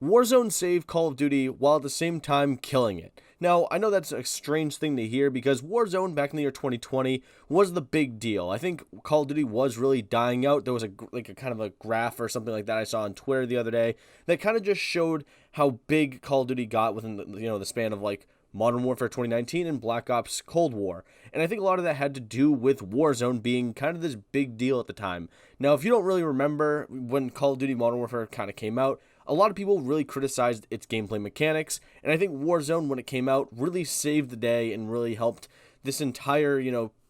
Warzone saved Call of Duty while at the same time killing it. Now, I know that's a strange thing to hear because Warzone back in the year 2020 was the big deal. I think Call of Duty was really dying out. There was a kind of a graph or something like that I saw on Twitter the other day that kind of just showed how big Call of Duty got within the span of like Modern Warfare 2019 and Black Ops Cold War. And I think a lot of that had to do with Warzone being kind of this big deal at the time. Now, if you don't really remember when Call of Duty Modern Warfare kind of came out, a lot of people really criticized its gameplay mechanics, and I think Warzone, when it came out, really saved the day and really helped this entire,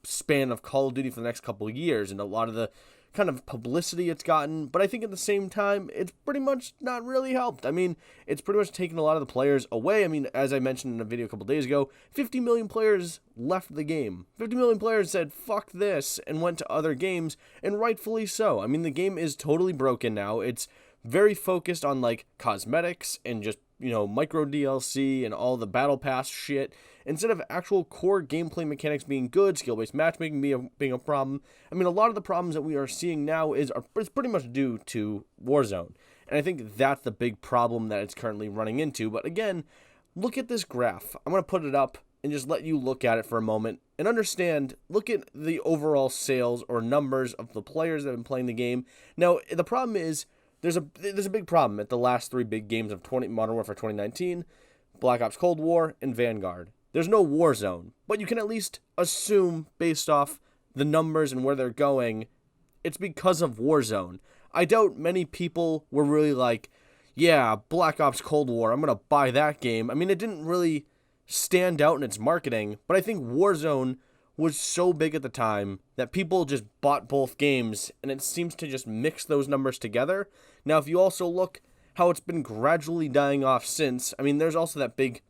span of Call of Duty for the next couple of years, and a lot of the kind of publicity it's gotten, but I think at the same time, it's pretty much not really helped. I mean, it's pretty much taken a lot of the players away. I mean, as I mentioned in a video a couple days ago, 50 million players left the game. 50 million players said, fuck this, and went to other games, and rightfully so. I mean, the game is totally broken now. It's very focused on like cosmetics and just micro DLC and all the battle pass shit instead of actual core gameplay mechanics being good, skill-based matchmaking being a problem. I mean, a lot of the problems that we are seeing now is pretty much due to Warzone, and I think that's the big problem that it's currently running into. But again, look at this graph. I'm going to put it up and just let you look at it for a moment and understand. Look at the overall sales or numbers of the players that have been playing the game. Now, the problem is there's a big problem at the last three big games of Modern Warfare 2019, Black Ops Cold War, and Vanguard. There's no Warzone, but you can at least assume, based off the numbers and where they're going, it's because of Warzone. I doubt many people were really like, yeah, Black Ops Cold War, I'm going to buy that game. I mean, it didn't really stand out in its marketing, but I think Warzone was so big at the time that people just bought both games, and it seems to just mix those numbers together. Now, if you also look how it's been gradually dying off since, I mean, there's also that big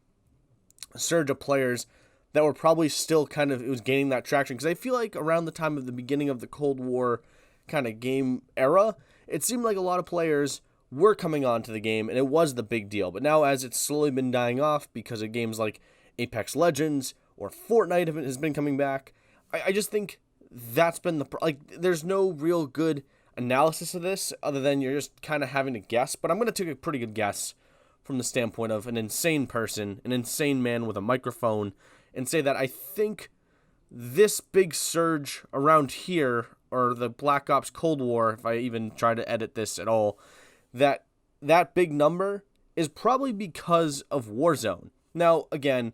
surge of players that were probably still it was gaining that traction, because I feel like around the time of the beginning of the Cold War kind of game era, it seemed like a lot of players were coming on to the game, and it was the big deal. But now, as it's slowly been dying off because of games like Apex Legends or Fortnite has been coming back, I just think that's been there's no real good analysis of this other than you're just kind of having to guess. But I'm going to take a pretty good guess from the standpoint of an insane person, an insane man with a microphone, and say that I think this big surge around here, or the Black Ops Cold War, if I even try to edit this at all, that big number is probably because of Warzone. Now, again,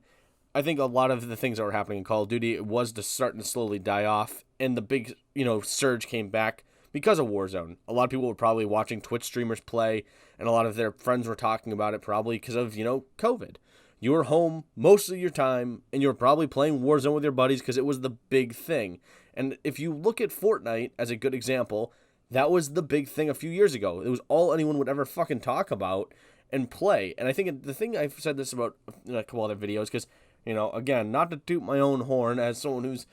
I think a lot of the things that were happening in Call of Duty, it was just starting to slowly die off, and the big, surge came back because of Warzone. A lot of people were probably watching Twitch streamers play, and a lot of their friends were talking about it probably because of, COVID. You were home most of your time, and you were probably playing Warzone with your buddies because it was the big thing. And if you look at Fortnite as a good example, that was the big thing a few years ago. It was all anyone would ever fucking talk about and play. And I think the thing I've said this about in a couple other videos, because again, not to toot my own horn as someone who's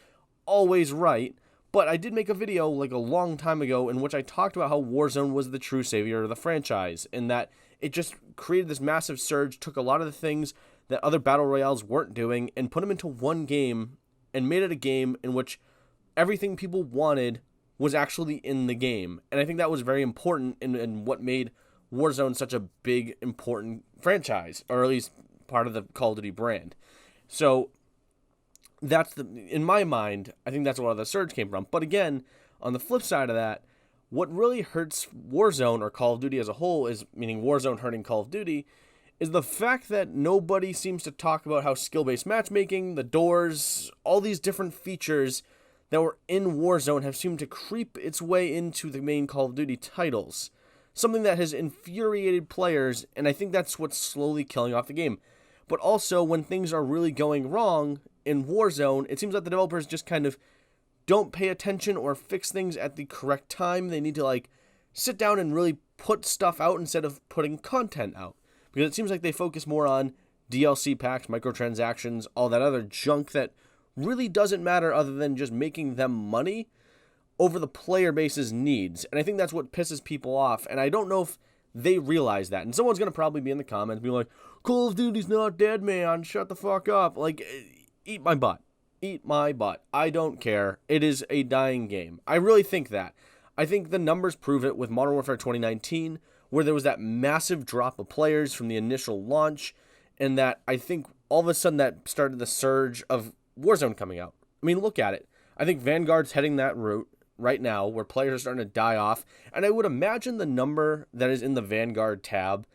always right, but I did make a video like a long time ago in which I talked about how Warzone was the true savior of the franchise, and that it just created this massive surge, took a lot of the things that other battle royales weren't doing, and put them into one game, and made it a game in which everything people wanted was actually in the game. And I think that was very important in what made Warzone such a big, important franchise, or at least part of the Call of Duty brand. So that's in my mind, I think that's where the surge came from. But again, on the flip side of that, what really hurts Warzone or Call of Duty as a whole, is meaning Warzone hurting Call of Duty, is the fact that nobody seems to talk about how skill-based matchmaking, the doors, all these different features that were in Warzone have seemed to creep its way into the main Call of Duty titles. Something that has infuriated players, and I think that's what's slowly killing off the game. But also, when things are really going wrong in Warzone, it seems like the developers just kind of don't pay attention or fix things at the correct time. They need to sit down and really put stuff out instead of putting content out. Because it seems like they focus more on DLC packs, microtransactions, all that other junk that really doesn't matter other than just making them money over the player base's needs. And I think that's what pisses people off. And I don't know if they realize that. And someone's going to probably be in the comments being like, Call of Duty's not dead, man. Shut the fuck up. Eat my butt. Eat my butt. I don't care. It is a dying game. I really think that. I think the numbers prove it with Modern Warfare 2019, where there was that massive drop of players from the initial launch, and that I think all of a sudden that started the surge of Warzone coming out. I mean, look at it. I think Vanguard's heading that route right now where players are starting to die off, and I would imagine the number that is in the Vanguard tab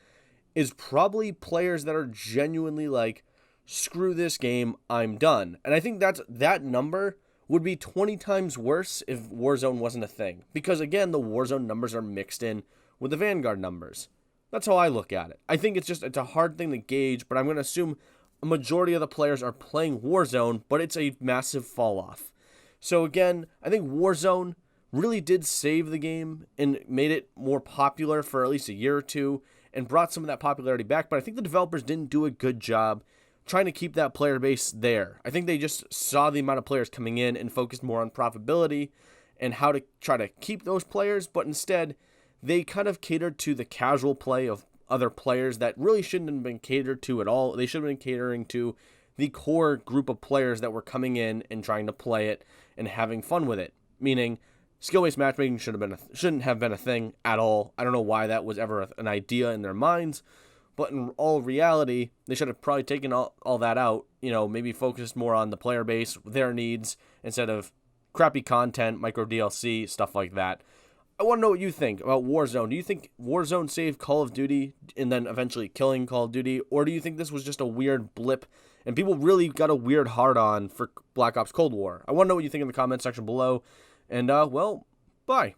is probably players that are genuinely like, screw this game, I'm done. And I think that number would be 20 times worse if Warzone wasn't a thing. Because again, the Warzone numbers are mixed in with the Vanguard numbers. That's how I look at it. I think it's a hard thing to gauge, but I'm going to assume a majority of the players are playing Warzone, but it's a massive fall off. So again, I think Warzone really did save the game and made it more popular for at least a year or two and brought some of that popularity back, but I think the developers didn't do a good job trying to keep that player base there. I think they just saw the amount of players coming in and focused more on profitability and how to try to keep those players, but instead they kind of catered to the casual play of other players that really shouldn't have been catered to at all. They should have been catering to the core group of players that were coming in and trying to play it and having fun with it, meaning skill-based matchmaking shouldn't have been a thing at all. I don't know why that was ever an idea in their minds, but in all reality, they should have probably taken all that out, maybe focused more on the player base, their needs, instead of crappy content, micro DLC, stuff like that. I want to know what you think about Warzone. Do you think Warzone saved Call of Duty and then eventually killing Call of Duty, or do you think this was just a weird blip and people really got a weird hard-on for Black Ops Cold War? I want to know what you think in the comment section below. And, well, bye.